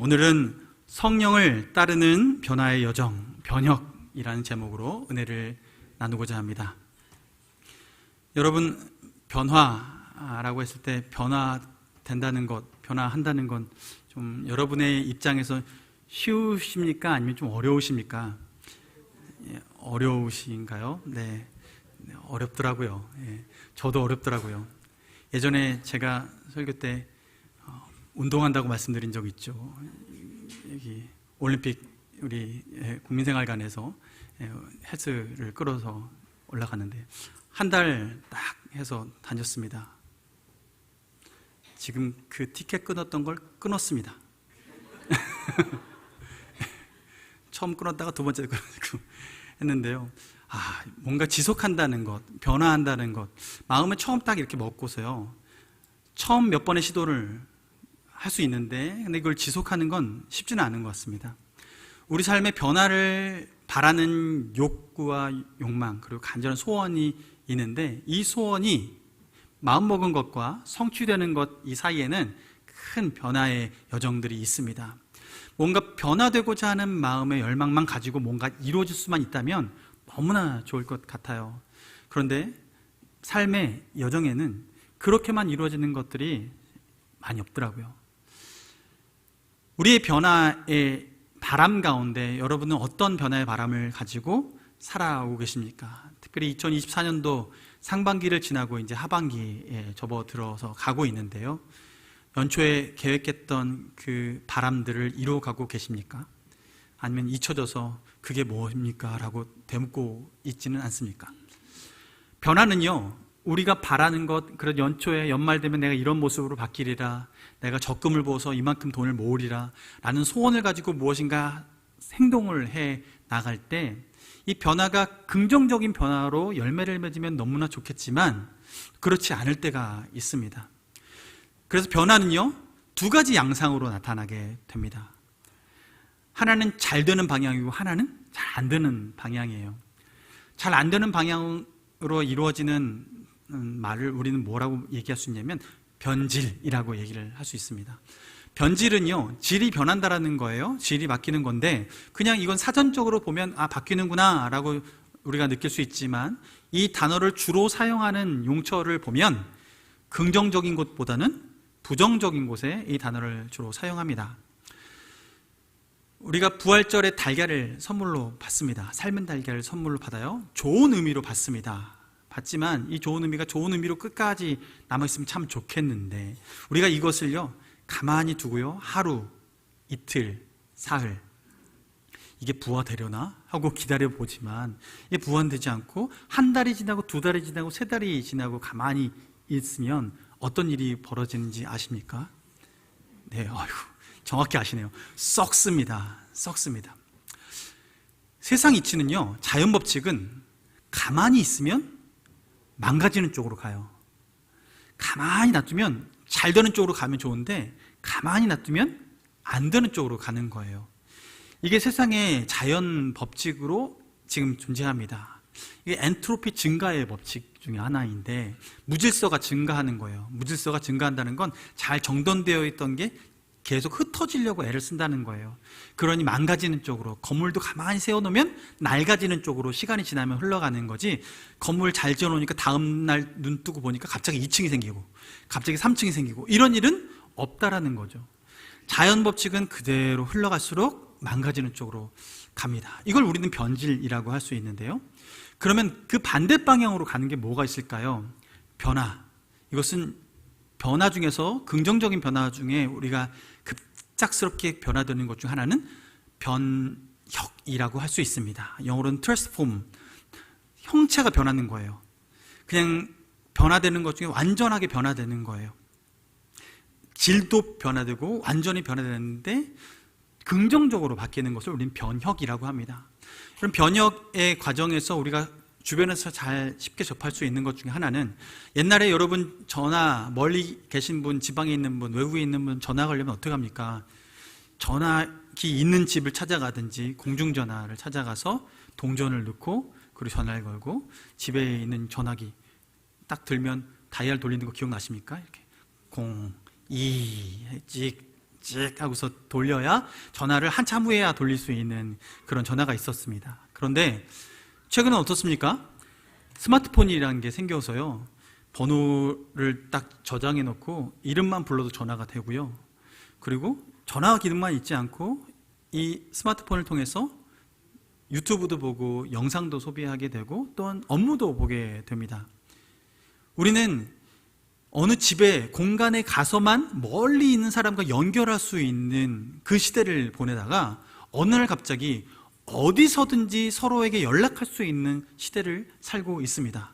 오늘은 성령을 따르는 변화의 여정, 변혁이라는 제목으로 은혜를 나누고자 합니다. 여러분, 변화라고 했을 때 변화된다는 것, 변화한다는 건 좀 여러분의 입장에서 쉬우십니까? 아니면 좀 어려우십니까? 어려우신가요? 네, 어렵더라고요. 저도 어렵더라고요. 예전에 제가 설교 때 운동한다고 말씀드린 적 있죠. 여기 올림픽 우리 국민생활관에서 헬스를 끌어서 올라가는데 한 달 딱 해서 다녔습니다. 지금 그 티켓 끊었던 걸 끊었습니다. 처음 끊었다가 두 번째 끊고 했는데요. 뭔가 지속한다는 것, 변화한다는 것, 마음을 처음 딱 이렇게 먹고서요. 처음 몇 번의 시도를 할 수 있는데, 근데 이걸 지속하는 건 쉽지는 않은 것 같습니다. 우리 삶의 변화를 바라는 욕구와 욕망, 그리고 간절한 소원이 있는데, 이 소원이 마음먹은 것과 성취되는 것 이 사이에는 큰 변화의 여정들이 있습니다. 뭔가 변화되고자 하는 마음의 열망만 가지고 뭔가 이루어질 수만 있다면 너무나 좋을 것 같아요. 그런데 삶의 여정에는 그렇게만 이루어지는 것들이 많이 없더라고요. 우리의 변화의 바람 가운데 여러분은 어떤 변화의 바람을 가지고 살아오고 계십니까? 특별히 2024년도 상반기를 지나고 이제 하반기에 접어들어서 가고 있는데요. 연초에 계획했던 그 바람들을 이루어가고 계십니까? 아니면 잊혀져서 그게 뭡니까? 라고 되묻고 있지는 않습니까? 변화는요, 우리가 바라는 것, 그런 연초에 연말 되면 내가 이런 모습으로 바뀌리라, 내가 적금을 부어서 이만큼 돈을 모으리라 라는 소원을 가지고 무엇인가 행동을 해 나갈 때 이 변화가 긍정적인 변화로 열매를 맺으면 너무나 좋겠지만 그렇지 않을 때가 있습니다. 그래서 변화는요, 두 가지 양상으로 나타나게 됩니다. 하나는 잘 되는 방향이고 하나는 잘 안 되는 방향이에요. 잘 안 되는 방향으로 이루어지는 말을 우리는 뭐라고 얘기할 수 있냐면 변질이라고 얘기를 할 수 있습니다. 변질은요, 질이 변한다라는 거예요. 질이 바뀌는 건데 그냥 이건 사전적으로 보면 바뀌는구나 라고 우리가 느낄 수 있지만 이 단어를 주로 사용하는 용처를 보면 긍정적인 곳보다는 부정적인 곳에 이 단어를 주로 사용합니다. 우리가 부활절에 달걀을 선물로 받습니다. 삶은 달걀을 선물로 받아요. 좋은 의미로 받습니다. 받지만 이 좋은 의미가 좋은 의미로 끝까지 남아있으면 참 좋겠는데 우리가 이것을요 가만히 두고요 하루, 이틀, 사흘 이게 부화되려나 하고 기다려보지만 이게 부화되지 않고 한 달이 지나고 두 달이 지나고 세 달이 지나고 가만히 있으면 어떤 일이 벌어지는지 아십니까? 네, 정확히 아시네요. 썩습니다. 세상 이치는요, 자연 법칙은 가만히 있으면 망가지는 쪽으로 가요. 가만히 놔두면 잘 되는 쪽으로 가면 좋은데 가만히 놔두면 안 되는 쪽으로 가는 거예요. 이게 세상의 자연 법칙으로 지금 존재합니다. 이게 엔트로피 증가의 법칙 중에 하나인데 무질서가 증가하는 거예요. 무질서가 증가한다는 건 잘 정돈되어 있던 게 계속 흩어지려고 애를 쓴다는 거예요. 그러니 망가지는 쪽으로, 건물도 가만히 세워놓으면 낡아지는 쪽으로 시간이 지나면 흘러가는 거지, 건물 잘 지어놓으니까 다음날 눈 뜨고 보니까 갑자기 2층이 생기고 갑자기 3층이 생기고 이런 일은 없다라는 거죠. 자연 법칙은 그대로 흘러갈수록 망가지는 쪽으로 갑니다. 이걸 우리는 변질이라고 할 수 있는데요. 그러면 그 반대 방향으로 가는 게 뭐가 있을까요? 변화. 이것은 변화 중에서 긍정적인 변화 중에 우리가 급작스럽게 변화되는 것 중 하나는 변혁이라고 할 수 있습니다. 영어로는 transform, 형체가 변하는 거예요. 그냥 변화되는 것 중에 완전하게 변화되는 거예요. 질도 변화되고 완전히 변화되는데 긍정적으로 바뀌는 것을 우리는 변혁이라고 합니다. 그럼 변혁의 과정에서 우리가 주변에서 잘 쉽게 접할 수 있는 것 중에 하나는, 옛날에 여러분 전화, 멀리 계신 분, 지방에 있는 분, 외국에 있는 분 전화 걸려면 어떻게 합니까? 전화기 있는 집을 찾아가든지 공중전화를 찾아가서 동전을 넣고 그리고 전화를 걸고 집에 있는 전화기 딱 들면 다이얼 돌리는 거 기억나십니까? 이렇게 0, 2, 찍 찍 하고서 돌려야 전화를 한참 후에야 돌릴 수 있는 그런 전화가 있었습니다. 그런데 최근에 어떻습니까? 스마트폰이라는 게 생겨서요, 번호를 딱 저장해 놓고 이름만 불러도 전화가 되고요, 그리고 전화 기능만 있지 않고 이 스마트폰을 통해서 유튜브도 보고 영상도 소비하게 되고 또한 업무도 보게 됩니다. 우리는 어느 집에 공간에 가서만 멀리 있는 사람과 연결할 수 있는 그 시대를 보내다가 어느 날 갑자기 어디서든지 서로에게 연락할 수 있는 시대를 살고 있습니다.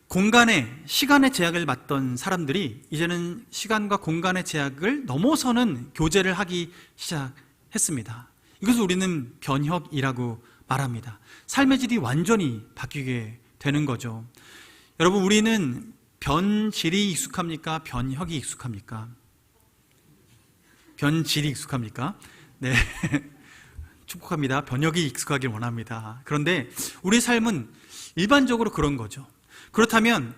공간에, 시간의 제약을 받던 사람들이 이제는 시간과 공간의 제약을 넘어서는 교제를 하기 시작했습니다. 이것을 우리는 변혁이라고 말합니다. 삶의 질이 완전히 바뀌게 되는 거죠. 여러분, 우리는 변질이 익숙합니까? 변혁이 익숙합니까? 변질이 익숙합니까? 네. 축복합니다. 변혁이 익숙하길 원합니다. 그런데 우리 삶은 일반적으로 그런 거죠. 그렇다면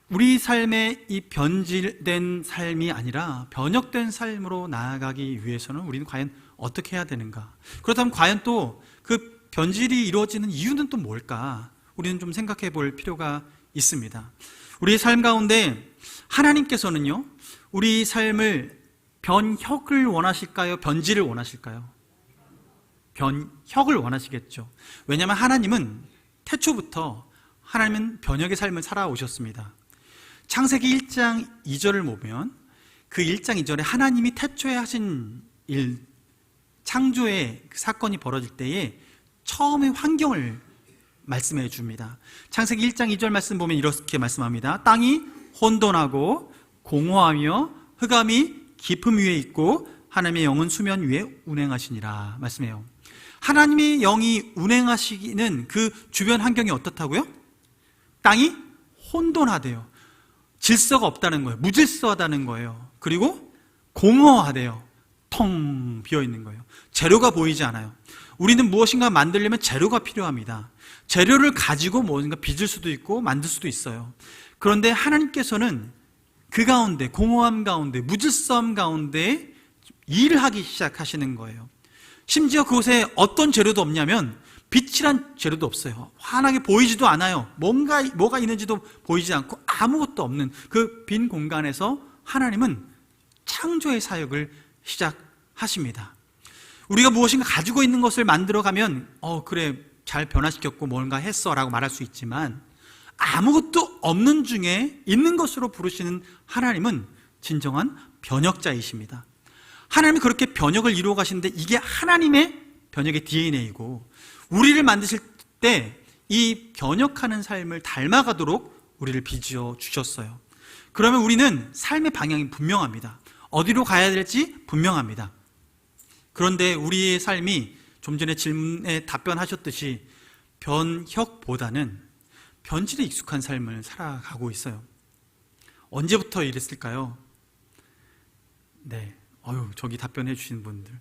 우리 삶의 이 변질된 삶이 아니라 변혁된 삶으로 나아가기 위해서는 우리는 과연 어떻게 해야 되는가? 그렇다면 과연 또 그 변질이 이루어지는 이유는 또 뭘까? 우리는 좀 생각해 볼 필요가 있습니다. 우리의 삶 가운데 하나님께서는요, 우리 삶을 변혁을 원하실까요? 변질을 원하실까요? 변혁을 원하시겠죠. 왜냐하면 하나님은 태초부터 하나님은 변혁의 삶을 살아오셨습니다. 창세기 1장 2절을 보면 그 1장 2절에 하나님이 태초에 하신 일, 창조의 그 사건이 벌어질 때에 처음의 환경을 말씀해 줍니다. 창세기 1장 2절 말씀 보면 이렇게 말씀합니다. 땅이 혼돈하고 공허하며 흑암이 깊음 위에 있고 하나님의 영은 수면 위에 운행하시니라 말씀해요. 하나님의 영이 운행하시는 그 주변 환경이 어떻다고요? 땅이 혼돈하대요. 질서가 없다는 거예요. 무질서하다는 거예요. 그리고 공허하대요. 텅 비어있는 거예요. 재료가 보이지 않아요. 우리는 무엇인가 만들려면 재료가 필요합니다. 재료를 가지고 뭔가 빚을 수도 있고 만들 수도 있어요. 그런데 하나님께서는 그 가운데, 공허함 가운데, 무질서함 가운데 일을 하기 시작하시는 거예요. 심지어 그곳에 어떤 재료도 없냐면 빛이란 재료도 없어요. 환하게 보이지도 않아요. 뭐가 있는지도 보이지 않고 아무것도 없는 그 빈 공간에서 하나님은 창조의 사역을 시작하십니다. 우리가 무엇인가 가지고 있는 것을 만들어가면 그래, 잘 변화시켰고 뭔가 했어 라고 말할 수 있지만 아무것도 없는 중에 있는 것으로 부르시는 하나님은 진정한 변혁자이십니다. 하나님이 그렇게 변혁을 이루어 가시는데 이게 하나님의 변혁의 DNA이고 우리를 만드실 때 이 변혁하는 삶을 닮아가도록 우리를 빚어 주셨어요. 그러면 우리는 삶의 방향이 분명합니다. 어디로 가야 될지 분명합니다. 그런데 우리의 삶이 좀 전에 질문에 답변하셨듯이 변혁보다는 변질에 익숙한 삶을 살아가고 있어요. 언제부터 이랬을까요? 네, 저기 답변해 주신 분들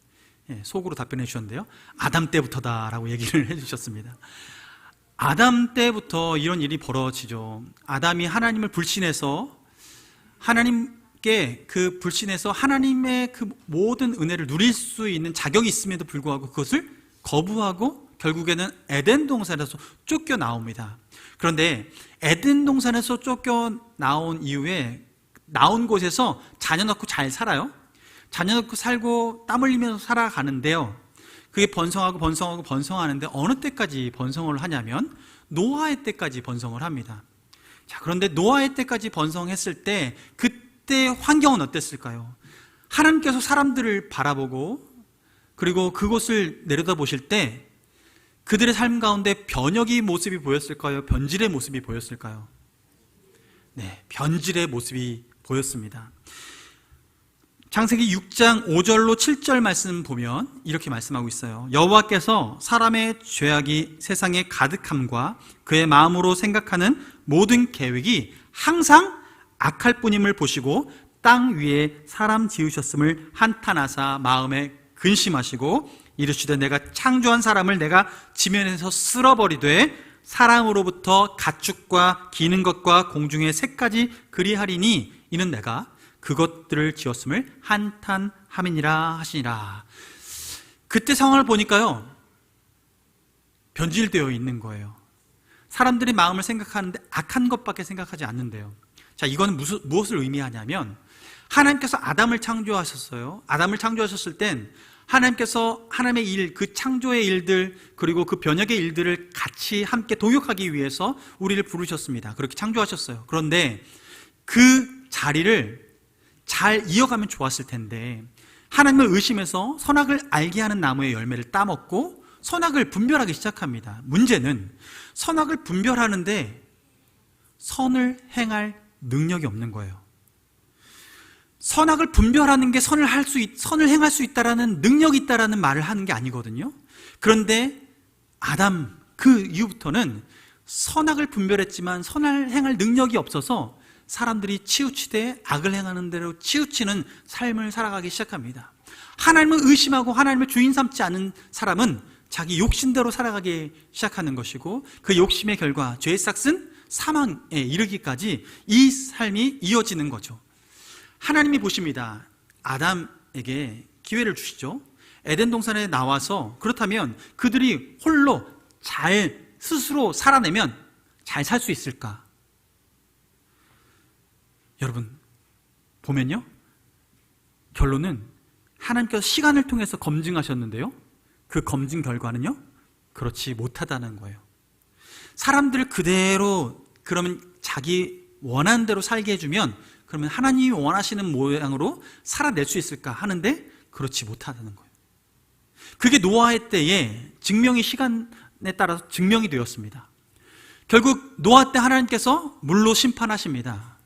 속으로 답변해 주셨는데요, 아담 때부터다라고 얘기를 해주셨습니다. 아담 때부터 이런 일이 벌어지죠. 아담이 하나님을 불신해서 하나님께 그 불신해서 하나님의 그 모든 은혜를 누릴 수 있는 자격이 있음에도 불구하고 그것을 거부하고 결국에는 에덴 동산에서 쫓겨나옵니다. 그런데 에덴 동산에서 쫓겨나온 이후에 나온 곳에서 자녀 낳고 잘 살아요. 자녀 낳고 살고 땀 흘리면서 살아가는데요, 그게 번성하는데 어느 때까지 번성을 하냐면 노아의 때까지 번성을 합니다. 자, 그런데 노아의 때까지 번성했을 때 그때 환경은 어땠을까요? 하나님께서 사람들을 바라보고 그리고 그곳을 내려다보실 때 그들의 삶 가운데 변혁의 모습이 보였을까요? 변질의 모습이 보였을까요? 네, 변질의 모습이 보였습니다. 창세기 6장 5절로 7절 말씀 보면 이렇게 말씀하고 있어요. 여호와께서 사람의 죄악이 세상에 가득함과 그의 마음으로 생각하는 모든 계획이 항상 악할 뿐임을 보시고 땅 위에 사람 지으셨음을 한탄하사 마음에 근심하시고 이르시되 내가 창조한 사람을 내가 지면에서 쓸어버리되 사람으로부터 가축과 기는 것과 공중의 새까지 그리하리니 이는 내가 그것들을 지었음을 한탄하였음이라 함이니라 하시니라. 그때 상황을 보니까요, 변질되어 있는 거예요. 사람들이 마음을 생각하는데 악한 것밖에 생각하지 않는데요. 자, 이거는 무엇을 의미하냐면, 하나님께서 아담을 창조하셨어요. 아담을 창조하셨을 땐 하나님께서 하나님의 일, 그 창조의 일들, 그리고 그 변혁의 일들을 같이 함께 동역하기 위해서 우리를 부르셨습니다. 그렇게 창조하셨어요. 그런데 그 자리를 잘 이어가면 좋았을 텐데, 하나님을 의심해서 선악을 알게 하는 나무의 열매를 따먹고 선악을 분별하기 시작합니다. 문제는 선악을 분별하는데 선을 행할 능력이 없는 거예요. 선악을 분별하는 게 선을 행할 수 있다라는 능력이 있다라는 말을 하는 게 아니거든요. 그런데 아담 그 이후부터는 선악을 분별했지만 선을 행할 능력이 없어서 사람들이 치우치되 악을 행하는 대로 치우치는 삶을 살아가기 시작합니다. 하나님을 의심하고 하나님을 주인 삼지 않은 사람은 자기 욕심대로 살아가기 시작하는 것이고, 그 욕심의 결과 죄의 싹은 사망에 이르기까지 이 삶이 이어지는 거죠. 하나님이 보십니다. 아담에게 기회를 주시죠. 에덴 동산에 나와서, 그렇다면 그들이 홀로 잘 스스로 살아내면 잘 살 수 있을까? 여러분 보면요, 결론은 하나님께서 시간을 통해서 검증하셨는데요, 그 검증 결과는요, 그렇지 못하다는 거예요. 사람들을 그대로 그러면 자기 원하는 대로 살게 해주면 그러면 하나님이 원하시는 모양으로 살아낼 수 있을까 하는데 그렇지 못하다는 거예요. 그게 노아의 때에 증명이 시간에 따라서 증명이 되었습니다. 결국 노아 때 하나님께서 물로 심판하십니다.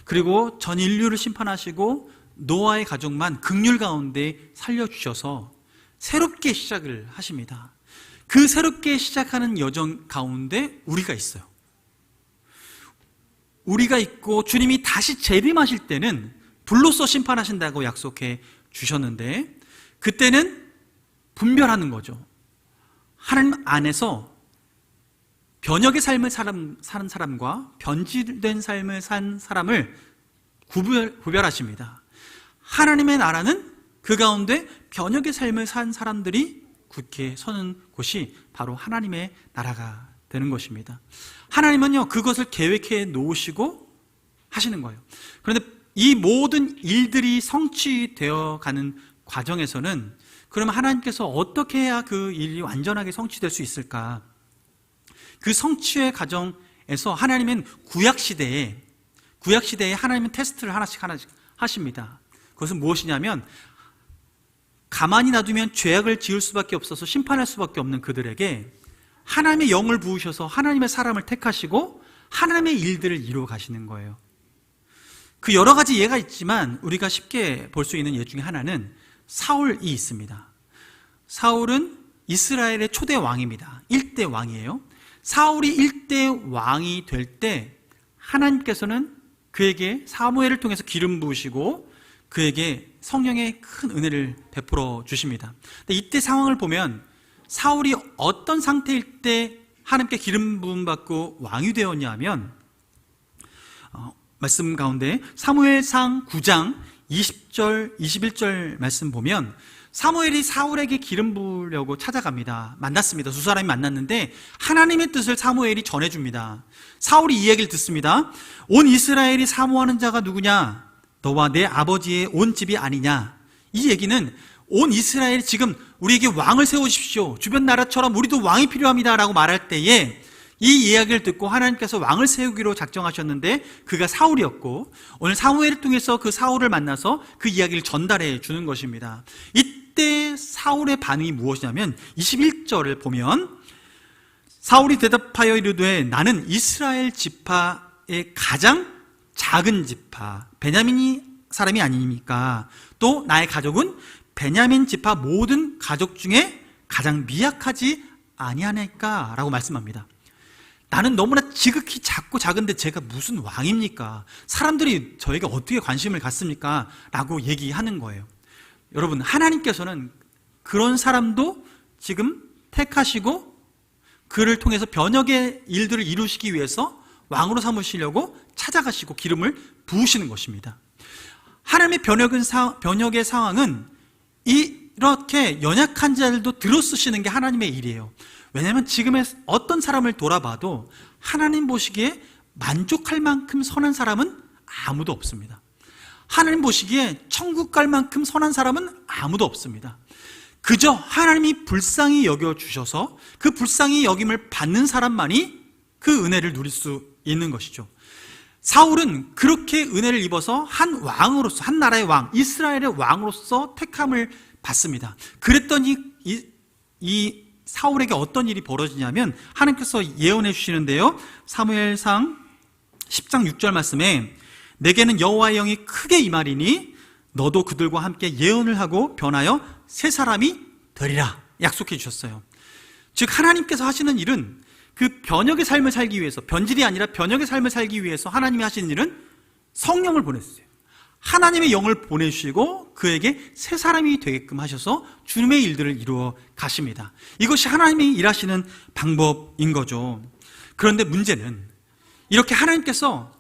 그리고 전 인류를 심판하시고 노아의 가족만 긍휼 가운데 살려주셔서 새롭게 시작을 하십니다. 그 새롭게 시작하는 여정 가운데 우리가 있어요. 우리가 있고 주님이 다시 재림하실 때는 불로써 심판하신다고 약속해 주셨는데, 그때는 분별하는 거죠. 하나님 안에서 변혁의 삶을 사는 사람과 변질된 삶을 산 사람을 구별하십니다. 하나님의 나라는 그 가운데 변혁의 삶을 산 사람들이 굳게 서는 곳이 바로 하나님의 나라가 되는 것입니다. 하나님은요, 그것을 계획해 놓으시고 하시는 거예요. 그런데 이 모든 일들이 성취되어 가는 과정에서는 그러면 하나님께서 어떻게 해야 그 일이 완전하게 성취될 수 있을까? 그 성취의 과정에서 하나님은 구약시대에 하나님은 테스트를 하나씩 하십니다. 그것은 무엇이냐면, 가만히 놔두면 죄악을 지을 수밖에 없어서 심판할 수밖에 없는 그들에게 하나님의 영을 부으셔서 하나님의 사람을 택하시고 하나님의 일들을 이루어 가시는 거예요. 그 여러 가지 예가 있지만 우리가 쉽게 볼 수 있는 예 중에 하나는 사울이 있습니다. 사울은 이스라엘의 초대 왕입니다. 1대 왕이에요. 사울이 1대 왕이 될 때 하나님께서는 그에게 사무엘을 통해서 기름 부으시고 그에게 성령의 큰 은혜를 베풀어 주십니다. 근데 이때 상황을 보면 사울이 어떤 상태일 때 하나님께 기름 부음 받고 왕이 되었냐 하면, 말씀 가운데 사무엘상 9장 20절 21절 말씀 보면 사무엘이 사울에게 기름 부으려고 찾아갑니다. 만났습니다. 두 사람이 만났는데 하나님의 뜻을 사무엘이 전해줍니다. 사울이 이 얘기를 듣습니다. 온 이스라엘이 사모하는 자가 누구냐? 너와 내 아버지의 온 집이 아니냐? 이 얘기는 온 이스라엘이 지금 우리에게 왕을 세우십시오, 주변 나라처럼 우리도 왕이 필요합니다 라고 말할 때에 이 이야기를 듣고 하나님께서 왕을 세우기로 작정하셨는데 그가 사울이었고, 오늘 사무엘을 통해서 그 사울을 만나서 그 이야기를 전달해 주는 것입니다. 이때 사울의 반응이 무엇이냐면 21절을 보면 사울이 대답하여 이르되 나는 이스라엘 지파의 가장 작은 지파 베냐민 사람이 아닙니까? 또 나의 가족은 베냐민 지파 모든 가족 중에 가장 미약하지 아니하니까 라고 말씀합니다. 나는 너무나 지극히 작고 작은데 제가 무슨 왕입니까? 사람들이 저에게 어떻게 관심을 갖습니까? 라고 얘기하는 거예요. 여러분, 하나님께서는 그런 사람도 지금 택하시고 그를 통해서 변혁의 일들을 이루시기 위해서 왕으로 삼으시려고 찾아가시고 기름을 부으시는 것입니다. 하나님의 변혁의 상황은 이렇게 연약한 자들도 들어쓰시는 게 하나님의 일이에요. 왜냐하면 지금의 어떤 사람을 돌아봐도 하나님 보시기에 만족할 만큼 선한 사람은 아무도 없습니다. 하나님 보시기에 천국 갈 만큼 선한 사람은 아무도 없습니다. 그저 하나님이 불쌍히 여겨주셔서 그 불쌍히 여김을 받는 사람만이 그 은혜를 누릴 수 있는 것이죠. 사울은 그렇게 은혜를 입어서 한 왕으로서, 한 나라의 왕, 이스라엘의 왕으로서 택함을 받습니다. 그랬더니 이 사울에게 어떤 일이 벌어지냐면 하나님께서 예언해 주시는데요, 사무엘상 10장 6절 말씀에 내게는 여호와의 영이 크게 임하리니 너도 그들과 함께 예언을 하고 변하여 새 사람이 되리라 약속해 주셨어요. 즉 하나님께서 하시는 일은 그 변혁의 삶을 살기 위해서, 변질이 아니라 변혁의 삶을 살기 위해서 하나님이 하시는 일은 성령을 보내주세요. 하나님의 영을 보내주시고 그에게 새 사람이 되게끔 하셔서 주님의 일들을 이루어 가십니다. 이것이 하나님이 일하시는 방법인 거죠. 그런데 문제는 이렇게 하나님께서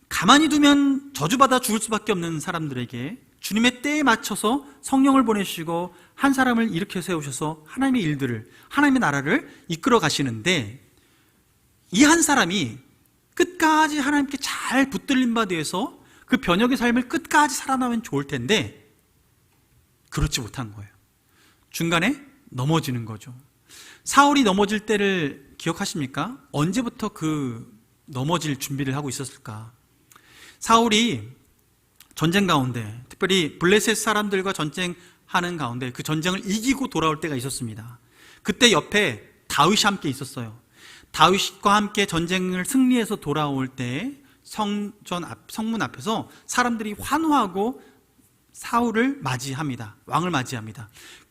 가만히 두면 저주받아 죽을 수밖에 없는 사람들에게 주님의 때에 맞춰서 성령을 보내시고 한 사람을 일으켜 세우셔서 하나님의 일들을, 하나님의 나라를 이끌어 가시는데, 이 한 사람이 끝까지 하나님께 잘 붙들린 바 되어서 그 변혁의 삶을 끝까지 살아나면 좋을 텐데 그렇지 못한 거예요. 중간에 넘어지는 거죠. 사울이 넘어질 때를 기억하십니까? 언제부터 그 넘어질 준비를 하고 있었을까? 사울이 전쟁 가운데, 특별히 블레셋 사람들과 전쟁하는 가운데 그 전쟁을 이기고 돌아올 때가 있었습니다. 그때 옆에 다윗이 함께 있었어요. 다윗과 함께 전쟁을 승리해서 돌아올 때 성문 앞에서 사람들이 환호하고 사울을 맞이합니다. 왕을 맞이합니다.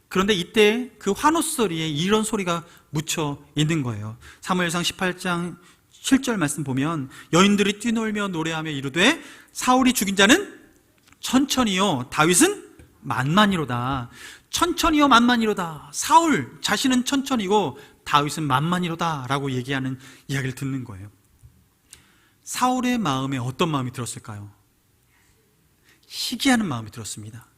그런데 이때 그 환호 소리에 이런 소리가 묻혀 있는 거예요. 사무엘상 18장 7절 말씀 보면 여인들이 뛰놀며 노래하며 이르되 사울이 죽인 자는 천천히요 다윗은 만만이로다. 천천히요 만만이로다. 사울 자신은 천천히고 다윗은 만만이로다 라고 얘기하는 이야기를 듣는 거예요. 사울의 마음에 어떤 마음이 들었을까요? 시기하는 마음이 들었습니다.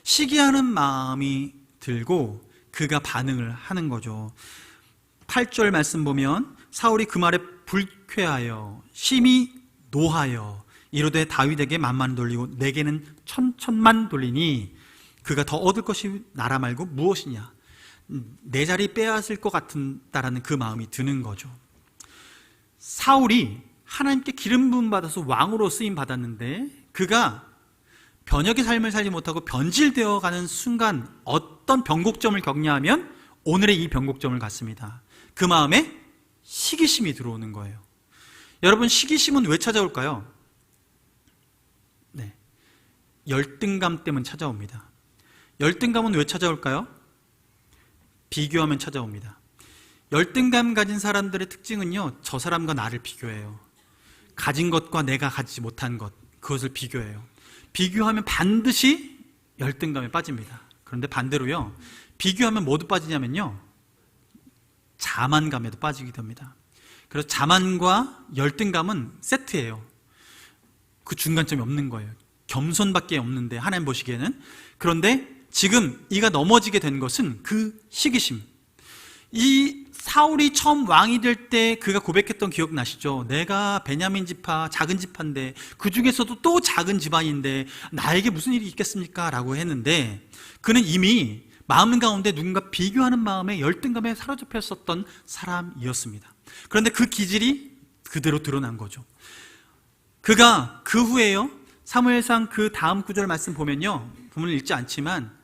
시기하는 마음이 들고 그가 반응을 하는 거죠. 8절 말씀 보면 사울이 그 말에 불쾌하여 심히 노하여 이르되 다윗에게 만만 돌리고 내게는 천천만 돌리니 그가 더 얻을 것이 나라 말고 무엇이냐. 내 자리 빼앗을 것 같다라는 그 마음이 드는 거죠. 사울이 하나님께 기름 부음 받아서 왕으로 쓰임 받았는데 그가 변혁의 삶을 살지 못하고 변질되어 가는 순간 어떤 변곡점을 겪냐하면 오늘의 이 변곡점을 갖습니다. 그 마음에 시기심이 들어오는 거예요. 여러분, 시기심은 왜 찾아올까요? 네, 열등감 때문에 찾아옵니다. 열등감은 왜 찾아올까요? 비교하면 찾아옵니다. 열등감 가진 사람들의 특징은요, 저 사람과 나를 비교해요. 가진 것과 내가 가지지 못한 것, 그것을 비교해요. 비교하면 반드시 열등감에 빠집니다. 그런데 반대로요, 비교하면 뭐도 빠지냐면요, 자만감에도 빠지게 됩니다. 그래서 자만과 열등감은 세트예요. 그 중간점이 없는 거예요. 겸손밖에 없는데 하나님 보시기에는. 그런데 지금 이가 넘어지게 된 것은 그 시기심. 이 사울이 처음 왕이 될 때 그가 고백했던 기억나시죠? 내가 베냐민 지파, 작은 지파인데 그 중에서도 또 작은 집안인데 나에게 무슨 일이 있겠습니까? 라고 했는데 그는 이미 마음 가운데 누군가 비교하는 마음에 열등감에 사로잡혔었던 사람이었습니다. 그런데 그 기질이 그대로 드러난 거죠. 그가 그 후에요, 사무엘상 그 다음 구절 말씀 보면요, 부문을 읽지 않지만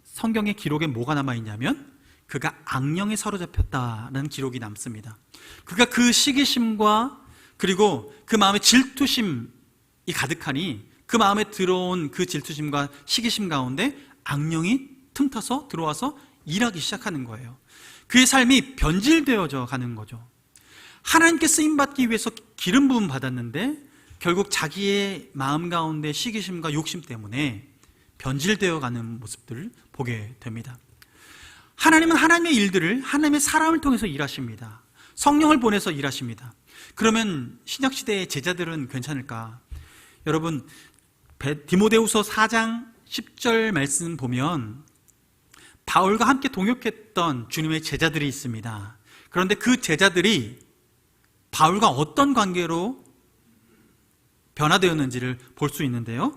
성경의 기록에 뭐가 남아있냐면 그가 악령에 사로잡혔다는 기록이 남습니다. 그가 그 시기심과 그리고 그 마음에 질투심이 가득하니 그 마음에 들어온 그 질투심과 시기심 가운데 악령이 틈타서 들어와서 일하기 시작하는 거예요. 그의 삶이 변질되어져 가는 거죠. 하나님께 쓰임받기 위해서 기름 부음 받았는데 결국 자기의 마음 가운데 시기심과 욕심 때문에 변질되어 가는 모습들을 보게 됩니다. 하나님은 하나님의 일들을 하나님의 사람을 통해서 일하십니다. 성령을 보내서 일하십니다. 그러면 신약시대의 제자들은 괜찮을까? 여러분, 디모데후서 4장 10절 말씀 보면 바울과 함께 동역했던 주님의 제자들이 있습니다. 그런데 그 제자들이 바울과 어떤 관계로 변화되었는지를 볼 수 있는데요.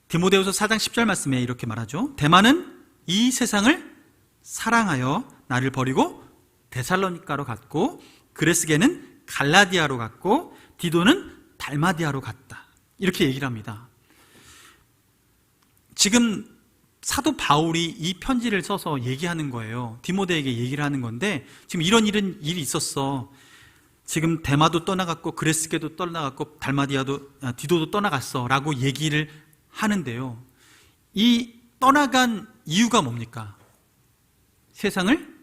디모데후서 4장 10절 말씀에 이렇게 말하죠. 데마는 이 세상을 사랑하여 나를 버리고 데살로니가로 갔고, 그레스게는 갈라디아로 갔고, 디도는 달마디아로 갔다. 이렇게 얘기를 합니다. 지금 사도 바울이 이 편지를 써서 얘기하는 거예요. 디모데에게 얘기를 하는 건데, 지금 이런 일이 있었어. 지금 데마도 떠나갔고, 그레스게도 떠나갔고, 디도도 떠나갔어 라고 얘기를 하는데요. 이 떠나간 이유가 뭡니까? 세상을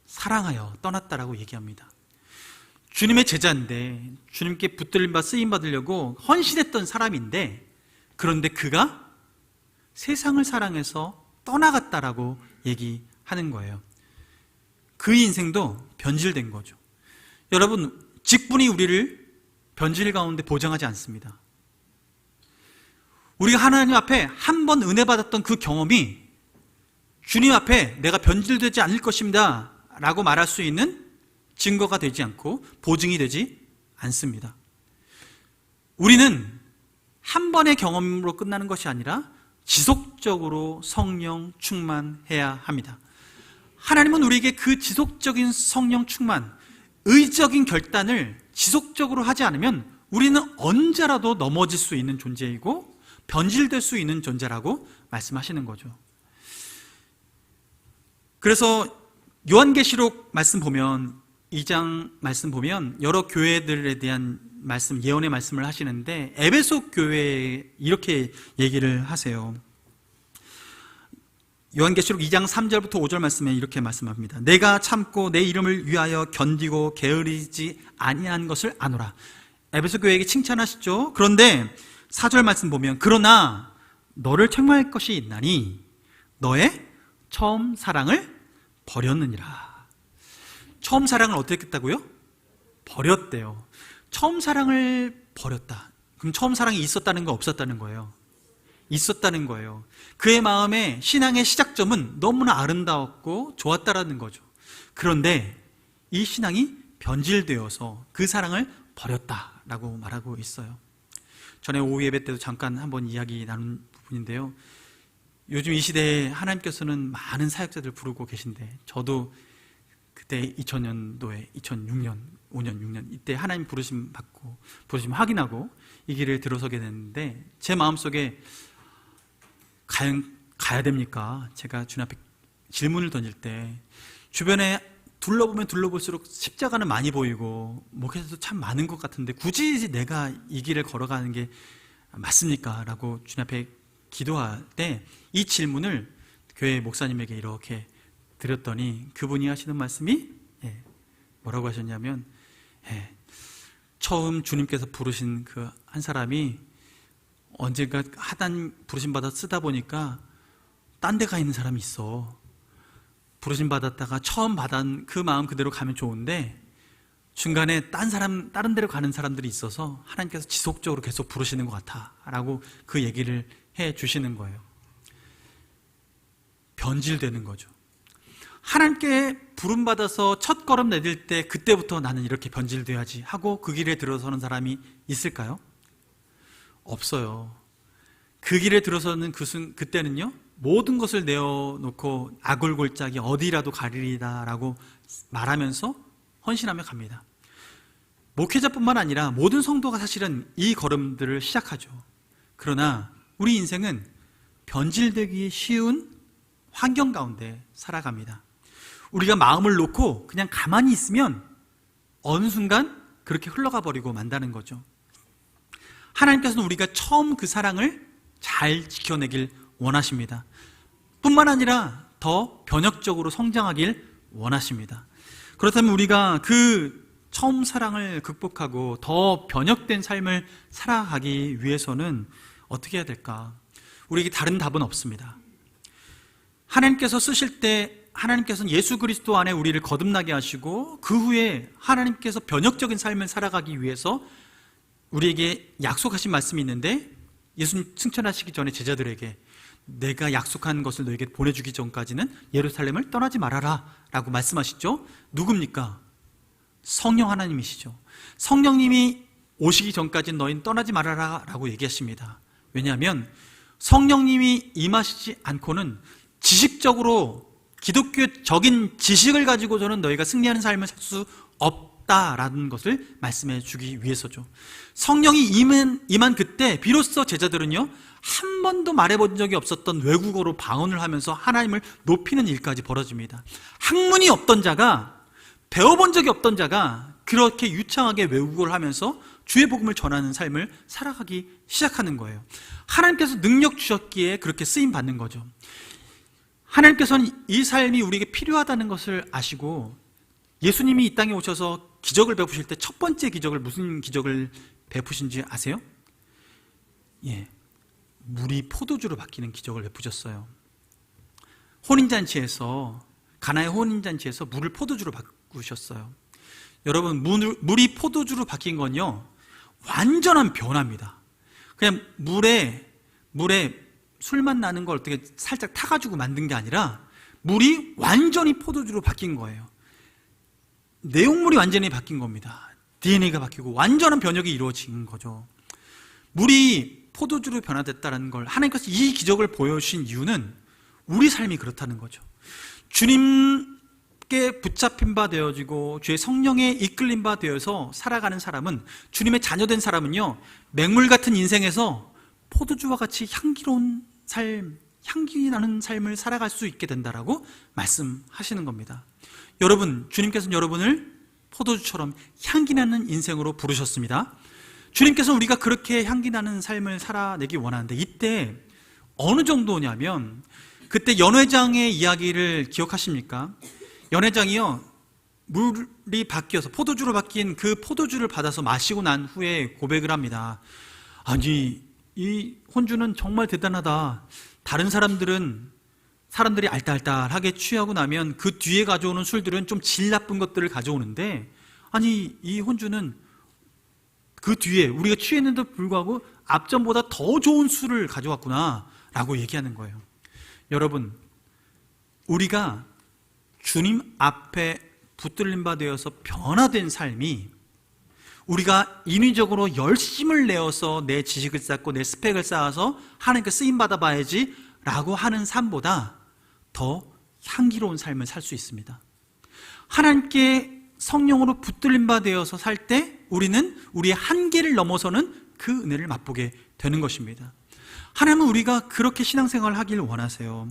사랑하여 떠났다라고 얘기합니다. 주님의 제자인데, 주님께 붙들림받아 쓰임받으려고 헌신했던 사람인데, 그런데 그가 세상을 사랑해서 떠나갔다라고 얘기하는 거예요. 그 인생도 변질된 거죠. 여러분, 직분이 우리를 변질 가운데 보장하지 않습니다. 우리가 하나님 앞에 한 번 은혜 받았던 그 경험이 주님 앞에 내가 변질되지 않을 것입니다 라고 말할 수 있는 증거가 되지 않고 보증이 되지 않습니다. 우리는 한 번의 경험으로 끝나는 것이 아니라 지속적으로 성령 충만해야 합니다. 하나님은 우리에게 그 지속적인 성령 충만, 의적인 결단을 지속적으로 하지 않으면 우리는 언제라도 넘어질 수 있는 존재이고 변질될 수 있는 존재라고 말씀하시는 거죠. 그래서 요한계시록 말씀 보면, 2장 말씀 보면 여러 교회들에 대한 말씀, 예언의 말씀을 하시는데 에베소 교회에 이렇게 얘기를 하세요. 요한계시록 2장 3절부터 5절 말씀에 이렇게 말씀합니다. 내가 참고 내 이름을 위하여 견디고 게으르지 아니한 것을 아노라. 에베소 교회에게 칭찬하시죠. 그런데 4절 말씀 보면 그러나 너를 책망할 것이 있나니 너의 처음 사랑을 버렸느니라. 처음 사랑을 어떻게 했다고요? 버렸대요. 처음 사랑을 버렸다. 그럼 처음 사랑이 있었다는 거 없었다는 거예요? 있었다는 거예요. 그의 마음에 신앙의 시작점은 너무나 아름다웠고 좋았다라는 거죠. 그런데 이 신앙이 변질되어서 그 사랑을 버렸다라고 말하고 있어요. 전에 오후 예배 때도 잠깐 한번 이야기 나눈 부분인데요. 요즘 이 시대에 하나님께서는 많은 사역자들 부르고 계신데 저도 그때 2000년도에 2006년, 5년, 6년 이때 하나님 부르심 받고 부르심 확인하고 이 길을 들어서게 됐는데 제 마음속에 가야 됩니까? 제가 주님 앞에 질문을 던질 때 주변에 둘러보면 둘러볼수록 십자가는 많이 보이고 목회자도 참 많은 것 같은데 굳이 내가 이 길을 걸어가는 게 맞습니까? 라고 주님 앞에 기도할 때 이 질문을 교회 목사님에게 이렇게 드렸더니 그분이 하시는 말씀이 뭐라고 하셨냐면 처음 주님께서 부르신 그 한 사람이 언젠가 하단 부르심 받아 쓰다 보니까 딴 데 가 있는 사람이 있어. 부르심 받았다가 처음 받은 그 마음 그대로 가면 좋은데 중간에 다른 데로 가는 사람들이 있어서 하나님께서 지속적으로 계속 부르시는 것 같아 라고 그 얘기를 해 주시는 거예요. 변질되는 거죠. 하나님께 부름받아서 첫 걸음 내딜 때 그때부터 나는 이렇게 변질돼야지 하고 그 길에 들어서는 사람이 있을까요? 없어요. 그 길에 들어서는 그때는요 모든 것을 내어놓고 아골골짜기 어디라도 가리리다 라고 말하면서 헌신하며 갑니다. 목회자뿐만 아니라 모든 성도가 사실은 이 걸음들을 시작하죠. 그러나 우리 인생은 변질되기 쉬운 환경 가운데 살아갑니다. 우리가 마음을 놓고 그냥 가만히 있으면 어느 순간 그렇게 흘러가 버리고 만다는 거죠. 하나님께서는 우리가 처음 그 사랑을 잘 지켜내길 원하십니다. 뿐만 아니라 더 변혁적으로 성장하길 원하십니다. 그렇다면 우리가 그 처음 사랑을 극복하고 더 변혁된 삶을 살아가기 위해서는 어떻게 해야 될까? 우리에게 다른 답은 없습니다. 하나님께서 쓰실 때 하나님께서는 예수 그리스도 안에 우리를 거듭나게 하시고 그 후에 하나님께서 변혁적인 삶을 살아가기 위해서 우리에게 약속하신 말씀이 있는데 예수님 승천하시기 전에 제자들에게 내가 약속한 것을 너에게 보내주기 전까지는 예루살렘을 떠나지 말아라 라고 말씀하시죠. 누굽니까? 성령 하나님이시죠. 성령님이 오시기 전까지는 너희는 떠나지 말아라 라고 얘기하십니다. 왜냐하면 성령님이 임하시지 않고는 지식적으로 기독교적인 지식을 가지고서는 너희가 승리하는 삶을 살 수 없다라는 것을 말씀해 주기 위해서죠. 성령이 임한 그때 비로소 제자들은요, 한 번도 말해본 적이 없었던 외국어로 방언을 하면서 하나님을 높이는 일까지 벌어집니다. 학문이 없던 자가, 배워본 적이 없던 자가 그렇게 유창하게 외국어를 하면서 주의 복음을 전하는 삶을 살아가기 시작하는 거예요. 하나님께서 능력 주셨기에 그렇게 쓰임 받는 거죠. 하나님께서는 이 삶이 우리에게 필요하다는 것을 아시고 예수님이 이 땅에 오셔서 기적을 베푸실 때 첫 번째 기적을, 무슨 기적을 베푸신지 아세요? 예, 물이 포도주로 바뀌는 기적을 베푸셨어요. 혼인잔치에서, 가나의 혼인잔치에서 물을 포도주로 바꾸셨어요. 여러분, 물이 포도주로 바뀐 건요, 완전한 변화입니다. 그냥 물에 술맛 나는 걸 어떻게 살짝 타가지고 만든 게 아니라 물이 완전히 포도주로 바뀐 거예요. 내용물이 완전히 바뀐 겁니다. DNA가 바뀌고 완전한 변혁이 이루어진 거죠. 물이 포도주로 변화됐다는 걸 하나님께서 이 기적을 보여주신 이유는 우리 삶이 그렇다는 거죠. 주님께 붙잡힌 바 되어지고 주의 성령에 이끌린 바 되어서 살아가는 사람은, 주님의 자녀된 사람은요, 맹물 같은 인생에서 포도주와 같이 향기로운 삶, 향기 나는 삶을 살아갈 수 있게 된다라고 말씀하시는 겁니다. 여러분, 주님께서는 여러분을 포도주처럼 향기 나는 인생으로 부르셨습니다. 주님께서는 우리가 그렇게 향기 나는 삶을 살아내기 원하는데, 이때 어느 정도냐면, 그때 연회장의 이야기를 기억하십니까? 연회장이요, 물이 바뀌어서 포도주로 바뀐 그 포도주를 받아서 마시고 난 후에 고백을 합니다. 아니, 이 혼주는 정말 대단하다. 다른 사람들이 알딸딸하게 취하고 나면 그 뒤에 가져오는 술들은 좀 질 나쁜 것들을 가져오는데, 아니, 이 혼주는 그 뒤에 우리가 취했는데도 불구하고 앞전보다 더 좋은 술을 가져왔구나 라고 얘기하는 거예요. 여러분, 우리가 주님 앞에 붙들림 바 되어서 변화된 삶이, 우리가 인위적으로 열심을 내어서 내 지식을 쌓고 내 스펙을 쌓아서 하나님께 쓰임받아 봐야지 라고 하는 삶보다 더 향기로운 삶을 살 수 있습니다. 하나님께 성령으로 붙들림 바 되어서 살 때 우리는 우리의 한계를 넘어서는 그 은혜를 맛보게 되는 것입니다. 하나님은 우리가 그렇게 신앙생활을 하길 원하세요.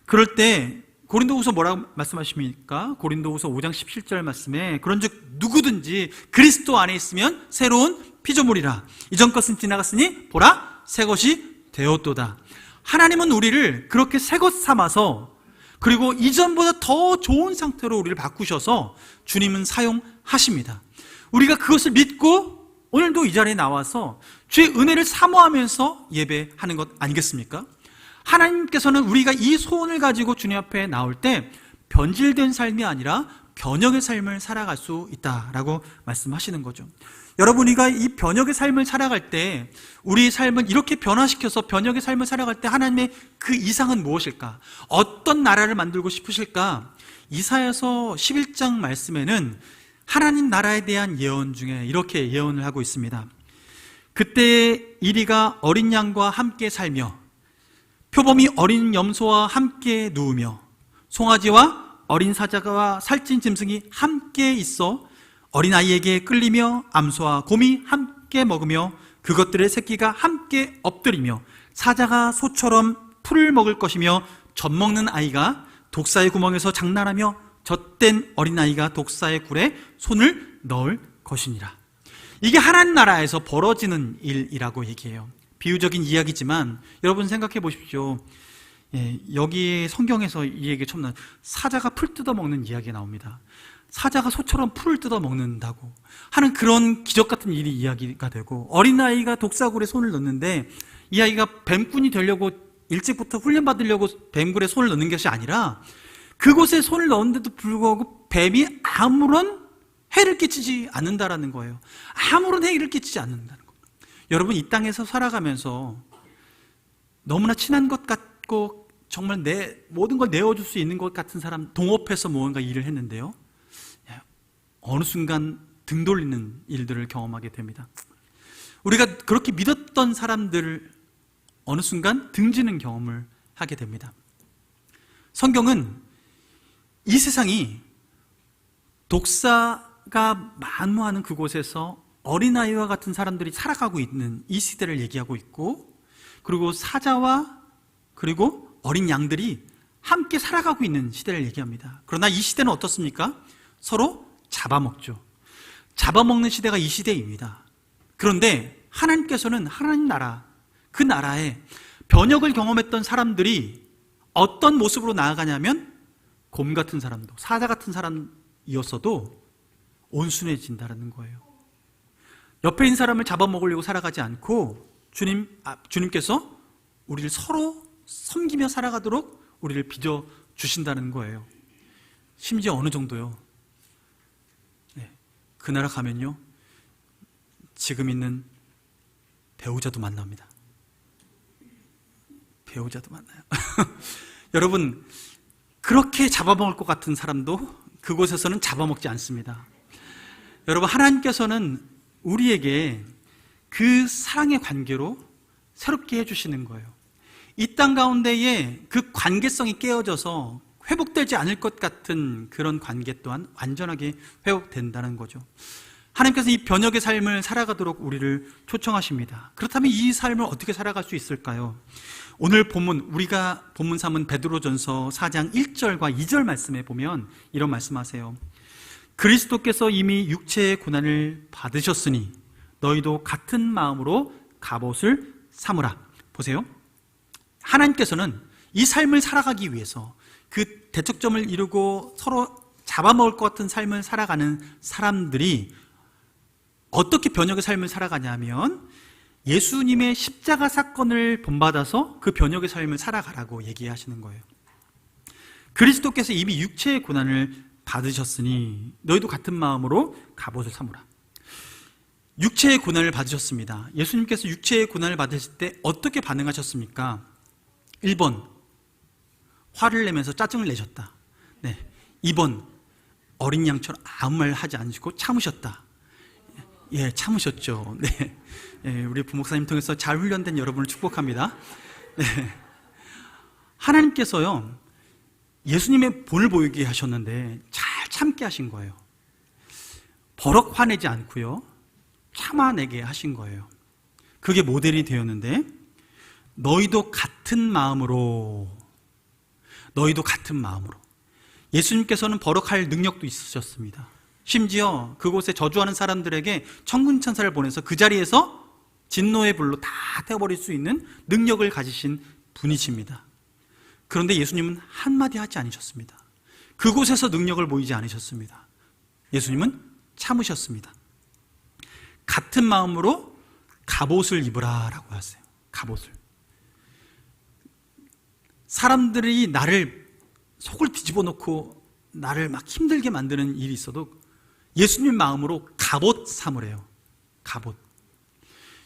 그럴 때 고린도후서 뭐라고 말씀하십니까? 고린도후서 5장 17절 말씀에, 그런즉 누구든지 그리스도 안에 있으면 새로운 피조물이라, 이전 것은 지나갔으니 보라 새 것이 되었도다. 하나님은 우리를 그렇게 새 것 삼아서, 그리고 이전보다 더 좋은 상태로 우리를 바꾸셔서 주님은 사용하십니다. 우리가 그것을 믿고 오늘도 이 자리에 나와서 주의 은혜를 사모하면서 예배하는 것 아니겠습니까? 하나님께서는 우리가 이 소원을 가지고 주님 앞에 나올 때 변질된 삶이 아니라 변혁의 삶을 살아갈 수 있다라고 말씀하시는 거죠. 여러분, 우리가 이 변혁의 삶을 살아갈 때, 우리 삶은 이렇게 변화시켜서 변혁의 삶을 살아갈 때 하나님의 그 이상은 무엇일까? 어떤 나라를 만들고 싶으실까? 이사야서 11장 말씀에는 하나님 나라에 대한 예언 중에 이렇게 예언을 하고 있습니다. 그때의 이리가 어린 양과 함께 살며 표범이 어린 염소와 함께 누우며 송아지와 어린 사자와 살찐 짐승이 함께 있어 어린아이에게 끌리며 암소와 곰이 함께 먹으며 그것들의 새끼가 함께 엎드리며 사자가 소처럼 풀을 먹을 것이며 젖먹는 아이가 독사의 구멍에서 장난하며 젖된 어린아이가 독사의 굴에 손을 넣을 것이니라. 이게 하나님 나라에서 벌어지는 일이라고 얘기해요. 비유적인 이야기지만 여러분 생각해 보십시오. 여기 성경에서 이 얘기 처음 나와요. 사자가 풀 뜯어먹는 이야기가 나옵니다. 사자가 소처럼 풀을 뜯어먹는다고 하는 그런 기적 같은 일이 이야기가 되고, 어린아이가 독사굴에 손을 넣는데 이 아이가 뱀꾼이 되려고 일찍부터 훈련받으려고 뱀굴에 손을 넣는 것이 아니라 그곳에 손을 넣었는데도 불구하고 뱀이 아무런 해를 끼치지 않는다라는 거예요. 아무런 해를 끼치지 않는다는 거예요. 여러분, 이 땅에서 살아가면서 너무나 친한 것 갖고 정말 내 모든 걸 내어줄 수 있는 것 같은 사람, 동업해서 무언가 일을 했는데요, 어느 순간 등 돌리는 일들을 경험하게 됩니다. 우리가 그렇게 믿었던 사람들을 어느 순간 등지는 경험을 하게 됩니다. 성경은 이 세상이 독사가 만무하는 그곳에서 어린아이와 같은 사람들이 살아가고 있는 이 시대를 얘기하고 있고, 그리고 사자와 그리고 어린 양들이 함께 살아가고 있는 시대를 얘기합니다. 그러나 이 시대는 어떻습니까? 서로 잡아먹죠. 잡아먹는 시대가 이 시대입니다. 그런데 하나님께서는 하나님 나라, 그 나라에 변혁을 경험했던 사람들이 어떤 모습으로 나아가냐면, 곰 같은 사람도, 사자 같은 사람이었어도 온순해진다는 거예요. 옆에 있는 사람을 잡아먹으려고 살아가지 않고 주님께서 우리를 서로 섬기며 살아가도록 우리를 빚어주신다는 거예요. 심지어 어느 정도요? 그 나라 가면요, 지금 있는 배우자도 만납니다. 배우자도 만나요. 여러분, 그렇게 잡아먹을 것 같은 사람도 그곳에서는 잡아먹지 않습니다. 여러분, 하나님께서는 우리에게 그 사랑의 관계로 새롭게 해주시는 거예요. 이 땅 가운데에 그 관계성이 깨어져서 회복되지 않을 것 같은 그런 관계 또한 완전하게 회복된다는 거죠. 하나님께서 이 변혁의 삶을 살아가도록 우리를 초청하십니다. 그렇다면 이 삶을 어떻게 살아갈 수 있을까요? 오늘 우리가 본문 삼은 베드로전서 4장 1절과 2절 말씀에 보면 이런 말씀하세요. 그리스도께서 이미 육체의 고난을 받으셨으니 너희도 같은 마음으로 갑옷을 삼으라. 보세요. 하나님께서는 이 삶을 살아가기 위해서, 그 대척점을 이루고 서로 잡아먹을 것 같은 삶을 살아가는 사람들이 어떻게 변혁의 삶을 살아가냐면, 예수님의 십자가 사건을 본받아서 그 변혁의 삶을 살아가라고 얘기하시는 거예요. 그리스도께서 이미 육체의 고난을 받으셨으니 너희도 같은 마음으로 갑옷을 삼으라. 육체의 고난을 받으셨습니다. 예수님께서 육체의 고난을 받으실 때 어떻게 반응하셨습니까? 1번, 화를 내면서 짜증을 내셨다. 2번, 어린 양처럼 아무 말 하지 않으시고 참으셨다. 참으셨죠. 우리 부목사님 통해서 잘 훈련된 여러분을 축복합니다. 하나님께서요, 예수님의 본을 보이게 하셨는데 잘 참게 하신 거예요. 버럭 화내지 않고요, 참아내게 하신 거예요. 그게 모델이 되었는데, 너희도 같은 마음으로, 예수님께서는 버럭할 능력도 있으셨습니다. 심지어 그곳에 저주하는 사람들에게 천군천사를 보내서 그 자리에서 진노의 불로 다 태워버릴 수 있는 능력을 가지신 분이십니다. 그런데 예수님은 한마디 하지 않으셨습니다. 그곳에서 능력을 보이지 않으셨습니다. 예수님은 참으셨습니다. 같은 마음으로 갑옷을 입으라 라고 하세요. 갑옷을. 사람들이 나를 속을 뒤집어 놓고 나를 막 힘들게 만드는 일이 있어도 예수님 마음으로 갑옷 삼으래요. 갑옷.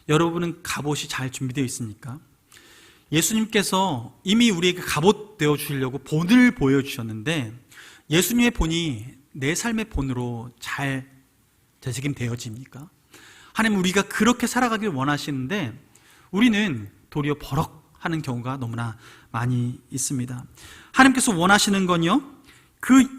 여러분은 갑옷이 잘 준비되어 있습니까? 예수님께서 이미 우리에게 갑옷 되어 주시려고 본을 보여주셨는데, 예수님의 본이 내 삶의 본으로 잘 되새김되어집니까? 하나님, 우리가 그렇게 살아가길 원하시는데 우리는 도리어 버럭하는 경우가 너무나 많이 있습니다. 하나님께서 원하시는 건요,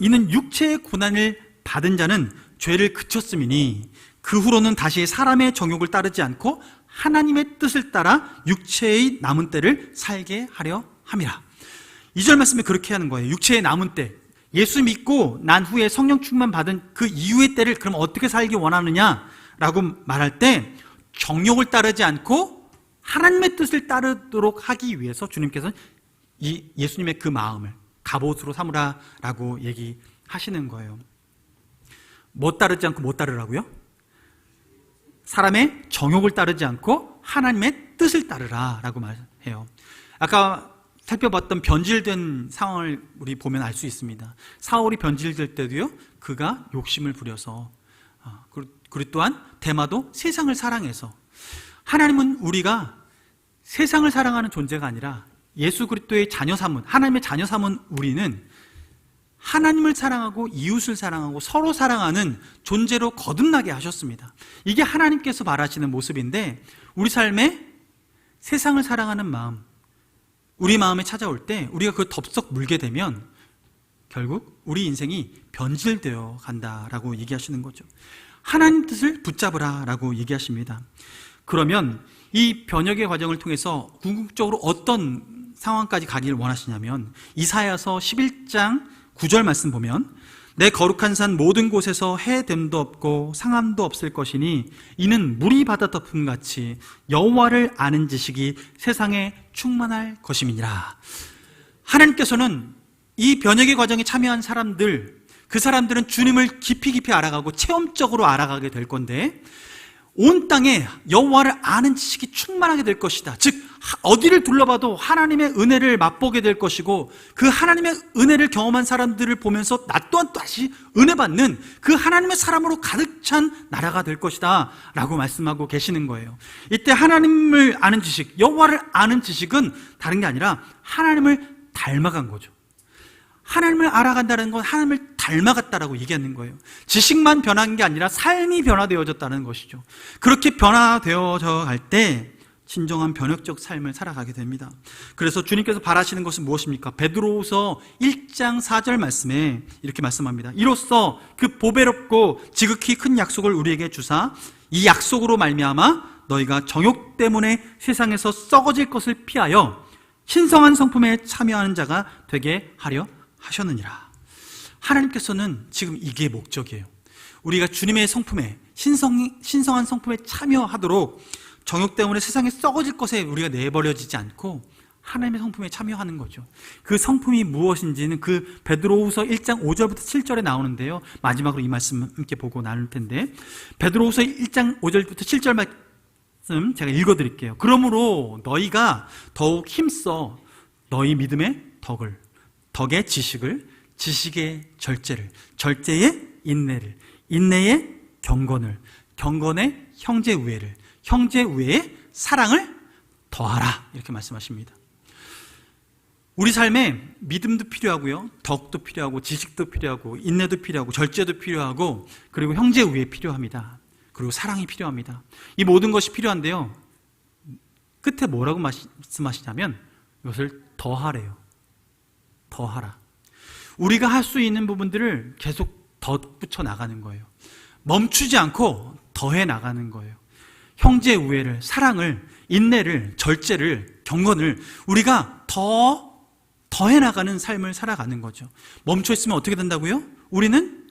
이는 육체의 고난을 받은 자는 죄를 그쳤음이니 그 후로는 다시 사람의 정욕을 따르지 않고 하나님의 뜻을 따라 육체의 남은 때를 살게 하려 함이라. 2절 말씀에 그렇게 하는 거예요. 육체의 남은 때, 예수 믿고 난 후에 성령 충만 받은 그 이후의 때를 그럼 어떻게 살기 원하느냐라고 말할 때, 정욕을 따르지 않고 하나님의 뜻을 따르도록 하기 위해서 주님께서는 이 예수님의 그 마음을 갑옷으로 삼으라라고 얘기하시는 거예요. 뭐 따르지 않고 뭐 따르라고요? 사람의 정욕을 따르지 않고 하나님의 뜻을 따르라라고 말해요. 아까 살펴봤던 변질된 상황을 우리 보면 알 수 있습니다. 사울이 변질될 때도요, 그가 욕심을 부려서, 그리고 또한 데마도 세상을 사랑해서. 하나님은 우리가 세상을 사랑하는 존재가 아니라 예수 그리스도의 자녀 삼은, 하나님의 자녀 삼은 우리는 하나님을 사랑하고 이웃을 사랑하고 서로 사랑하는 존재로 거듭나게 하셨습니다. 이게 하나님께서 바라시는 모습인데, 우리 삶에 세상을 사랑하는 마음, 우리 마음에 찾아올 때 우리가 그걸 덥석 물게 되면 결국 우리 인생이 변질되어 간다라고 얘기하시는 거죠. 하나님 뜻을 붙잡으라 라고 얘기하십니다. 그러면 이 변혁의 과정을 통해서 궁극적으로 어떤 상황까지 가기를 원하시냐면, 이사야서 11장 9절 말씀 보면, 내 거룩한 산 모든 곳에서 해됨도 없고 상함도 없을 것이니 이는 물이 바다 덮음같이 여호와를 아는 지식이 세상에 충만할 것임이니라. 하나님께서는 이 변혁의 과정에 참여한 사람들, 그 사람들은 주님을 깊이 알아가고 체험적으로 알아가게 될 건데, 온 땅에 여호와를 아는 지식이 충만하게 될 것이다. 즉 어디를 둘러봐도 하나님의 은혜를 맛보게 될 것이고, 그 하나님의 은혜를 경험한 사람들을 보면서 나 또한 다시 은혜 받는 그 하나님의 사람으로 가득 찬 나라가 될 것이다 라고 말씀하고 계시는 거예요. 이때 하나님을 아는 지식, 여호와를 아는 지식은 다른 게 아니라 하나님을 닮아간 거죠. 하나님을 알아간다는 건 하나님을 닮아갔다라고 얘기하는 거예요. 지식만 변한 게 아니라 삶이 변화되어졌다는 것이죠. 그렇게 변화되어져 갈 때 진정한 변혁적 삶을 살아가게 됩니다. 그래서 주님께서 바라시는 것은 무엇입니까? 베드로후서 1장 4절 말씀에 이렇게 말씀합니다. 이로써 그 보배롭고 지극히 큰 약속을 우리에게 주사 이 약속으로 말미암아 너희가 정욕 때문에 세상에서 썩어질 것을 피하여 신성한 성품에 참여하는 자가 되게 하려 하셨느니라. 하나님께서는 지금 이게 목적이에요. 우리가 주님의 성품에, 신성한 성품에 참여하도록 정욕 때문에 세상에 썩어질 것에 우리가 내버려지지 않고 하나님의 성품에 참여하는 거죠. 그 성품이 무엇인지는 그 베드로후서 1장 5절부터 7절에 나오는데요, 마지막으로 이 말씀 함께 보고 나눌 텐데, 베드로후서 1장 5절부터 7절 말씀 제가 읽어드릴게요. 그러므로 너희가 더욱 힘써 너희 믿음의 덕을, 덕의 지식을, 지식의 절제를, 절제의 인내를, 인내의 경건을, 경건의 형제 우애를, 형제 우애의 사랑을 더하라 이렇게 말씀하십니다. 우리 삶에 믿음도 필요하고요, 덕도 필요하고, 지식도 필요하고, 인내도 필요하고, 절제도 필요하고, 그리고 형제 우애 필요합니다. 그리고 사랑이 필요합니다. 이 모든 것이 필요한데요, 끝에 뭐라고 말씀하시냐면 이것을 더하래요. 더하라. 우리가 할 수 있는 부분들을 계속 덧붙여 나가는 거예요. 멈추지 않고 더해 나가는 거예요. 형제 우애를, 사랑을, 인내를, 절제를, 경건을 우리가 더해 나가는 삶을 살아가는 거죠. 멈춰 있으면 어떻게 된다고요? 우리는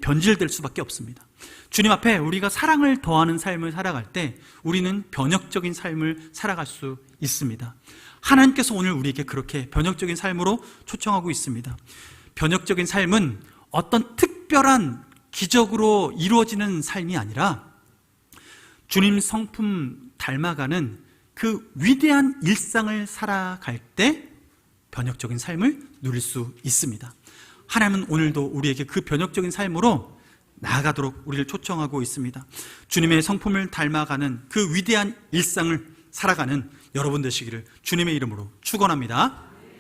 변질될 수밖에 없습니다. 주님 앞에 우리가 사랑을 더하는 삶을 살아갈 때 우리는 변혁적인 삶을 살아갈 수 있습니다. 하나님께서 오늘 우리에게 그렇게 변혁적인 삶으로 초청하고 있습니다. 변혁적인 삶은 어떤 특별한 기적으로 이루어지는 삶이 아니라 주님 성품 닮아가는 그 위대한 일상을 살아갈 때 변혁적인 삶을 누릴 수 있습니다. 하나님은 오늘도 우리에게 그 변혁적인 삶으로 나아가도록 우리를 초청하고 있습니다. 주님의 성품을 닮아가는 그 위대한 일상을 살아가는 여러분 되시기를 주님의 이름으로 축원합니다.